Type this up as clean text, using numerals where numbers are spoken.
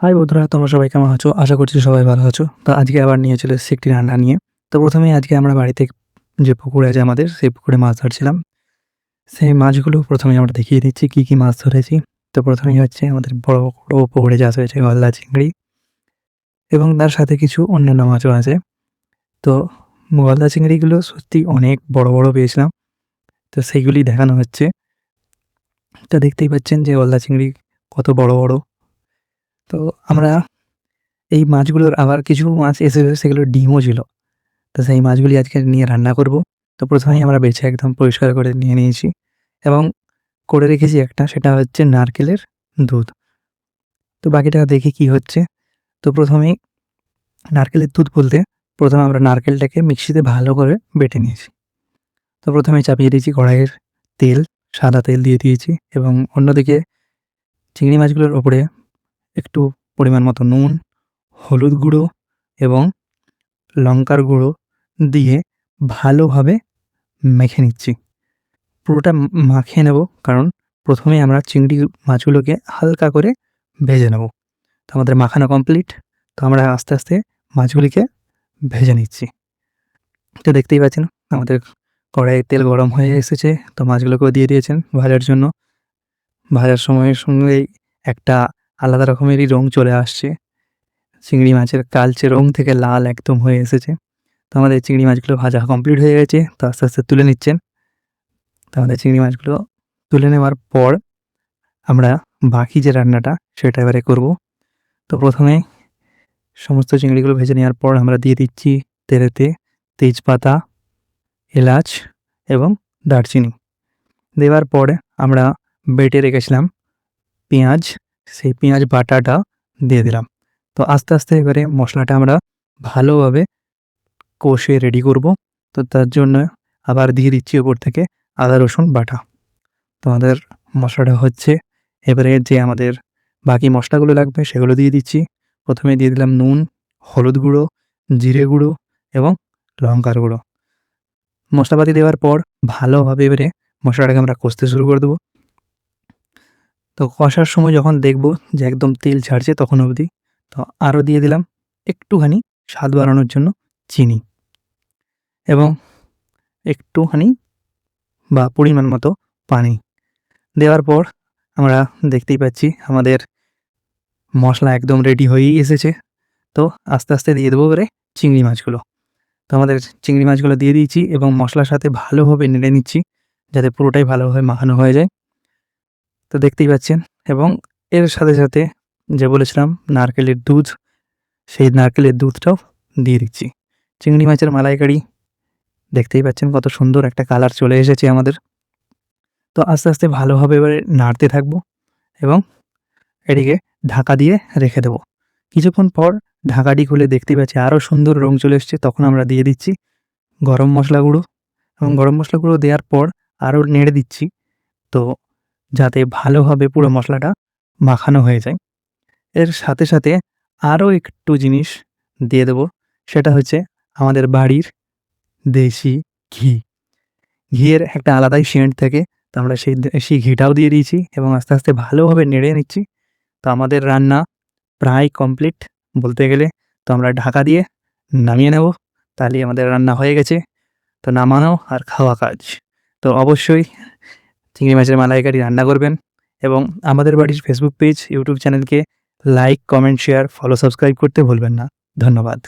High বন্ধুরা, তোমরা সবাই কেমন আছো? আশা করছি সবাই ভালো আছো। তো আজকে আবার নিয়ে চলে এসেছি একটি রান্না নিয়ে। তো প্রথমেই আজকে আমরা বাড়িতে যে পুকুর আছে আমাদের, সেই পুকুরে মাছ ধরছিলাম। সেই মাছগুলো প্রথমেই আমরা দেখিয়ে দিচ্ছি কী, কী মাছ ধরেছি। তো প্রথমেই হচ্ছে আমাদের বড়, বড় পুকুরে চাষ হয়েছে গলদা চিংড়ি এবং তার সাথে কিছু অন্যান্য মাছও আছে। তো গলদা চিংড়িগুলো সত্যি অনেক বড়, বড় পেয়েছিলাম। তো সেইগুলি দেখানো হচ্ছে। তো দেখতেই পাচ্ছেন যে গলদা চিংড়ি কত বড়, বড়। তো আমরা এই মাছগুলোর আবার কিছু মাছ এসেছে, সেগুলোর ডিমও ছিল। তো সেই মাছগুলি আজকে নিয়ে রান্না করব। তো প্রথমেই আমরা বেছে একদম পরিষ্কার করে নিয়ে নিয়েছি এবং করে রেখেছি একটা, সেটা হচ্ছে নারকেলের দুধ। তো বাকিটা দেখি কি হচ্ছে। তো প্রথমেই নারকেলের দুধ বলতে প্রথমে আমরা নারকেলটাকে মিক্সিতে ভালো করে বেটে নিয়েছি। তো প্রথমে চাপিয়ে দিয়েছি কড়াইয়ের তেল, সাদা তেল দিয়ে দিয়েছি এবং অন্যদিকে চিংড়ি মাছগুলোর ওপরে একটু পরিমাণ মতো নুন, হলুদ গুঁড়ো এবং লঙ্কার গুঁড়ো দিয়ে ভালোভাবে মেখে নিচ্ছি। পুরোটা মাখিয়ে নেব, কারণ প্রথমেই আমরা চিংড়ি মাছগুলোকে হালকা করে ভেজে নেব। তো আমাদের মাখানো কমপ্লিট। তো আমরা আস্তে, আস্তে মাছগুলিকে ভেজে নিচ্ছি। তো দেখতেই পাচ্ছেন আমাদের কড়াইয়ে তেল গরম হয়ে এসেছে। তো মাছগুলোকেও দিয়ে দিয়েছেন ভাজার জন্য। ভাজার সময়ের সঙ্গেই একটা আলাদা রকমেরই রং চলে আসছে। চিংড়ি মাছের কালচে রং থেকে লাল একদম হয়ে এসেছে। তো আমাদের চিংড়ি মাছগুলো ভাজা কমপ্লিট হয়ে গেছে। তো আস্তে, আস্তে তুলে নিচ্ছেন। তো আমাদের চিংড়ি মাছগুলো তুলে নেওয়ার পর আমরা বাকি যে রান্নাটা সেটা এবারে করব। তো প্রথমে সমস্ত চিংড়িগুলো ভেজে নেওয়ার পর আমরা দিয়ে দিচ্ছি তেলেতে তেজপাতা, এলাচ এবং দারচিনি। দেওয়ার পরে আমরা বেটে রেখেছিলাম পেঁয়াজ, সেই পেঁয়াজ বাটাটা দিয়ে দিলাম। তো আস্তে, আস্তে এবারে মশলাটা আমরা ভালোভাবে কষে রেডি করব। তো তার জন্য আবার দিয়ে দিচ্ছি ওপর থেকে আদা রসুন বাটা। তো আমাদের মশলাটা হচ্ছে। এবারে যে আমাদের বাকি মশলাগুলো লাগবে সেগুলো দিয়ে দিচ্ছি। প্রথমে দিয়ে দিলাম নুন, হলুদ গুঁড়ো, জিরে গুঁড়ো এবং লঙ্কার গুঁড়ো। মশলাপাতি দেওয়ার পর ভালোভাবে এবারে মশলাটাকে আমরা কষতে শুরু করে দেবো। তো কষার সময় যখন দেখব যে একদম তেল ছাড়ছে তখন অবধি তো আরও দিয়ে দিলাম একটুখানি স্বাদ বাড়ানোর জন্য চিনি এবং একটুখানি বা পরিমাণ মতো পানি দেওয়ার পর আমরা দেখতেই পাচ্ছি আমাদের মশলা একদম রেডি হয়েই এসেছে। তো আস্তে, আস্তে দিয়ে দেবো এবারে চিংড়ি মাছগুলো। তো আমাদের চিংড়ি মাছগুলো দিয়ে দিয়েছি এবং মশলার সাথে ভালোভাবে নেড়ে নিচ্ছি, যাতে পুরোটাই ভালোভাবে মাখানো হয়ে যায়। তো দেখতেই পাচ্ছেন এবং এর সাথে, সাথে যে বলেছিলাম নারকেলের দুধ, সেই নারকেলের দুধটাও দিয়ে দিচ্ছি। চিংড়ি মাছের মালাইকারি দেখতেই পাচ্ছেন কত সুন্দর একটা কালার চলে এসেছে আমাদের। তো আস্তে, আস্তে ভালোভাবে এবারে নাড়তে থাকবো এবং এটিকে ঢাকা দিয়ে রেখে দেবো। কিছুক্ষণ পর ঢাকাটি খুলে দেখতেই পাচ্ছি আরও সুন্দর রং চলে এসছে। তখন আমরা দিয়ে দিচ্ছি গরম মশলা গুঁড়ো এবং গরম মশলা গুঁড়ো দেওয়ার পর আরও নেড়ে দিচ্ছি, তো যাতে ভালোভাবে পুরো মশলাটা মাখানো হয়ে যায়। এর সাথে, সাথে আরও একটু জিনিস দিয়ে দেবো, সেটা হচ্ছে আমাদের বাড়ির দেশি ঘি। ঘিয়ের একটা আলাদাই সেন্ট থাকে। তো আমরা সেই দেশি ঘিটাও দিয়ে দিয়েছি এবং আস্তে, আস্তে ভালোভাবে নেড়ে নিচ্ছি। তো আমাদের রান্না প্রায় কমপ্লিট বলতে গেলে। তো আমরা ঢাকা দিয়ে নামিয়ে নেব। তাহলেই আমাদের রান্না হয়ে গেছে। তো নামানো আর খাওয়া কাজ। তো অবশ্যই চিংড়ি মাছের মালাইকারি রান্না করবেন এবং আমাদের বাড়ির ফেসবুক পেজ, ইউটিউব চ্যানেলকে like, comment, share, follow, subscribe করতে ভুলবেন না। ধন্যবাদ।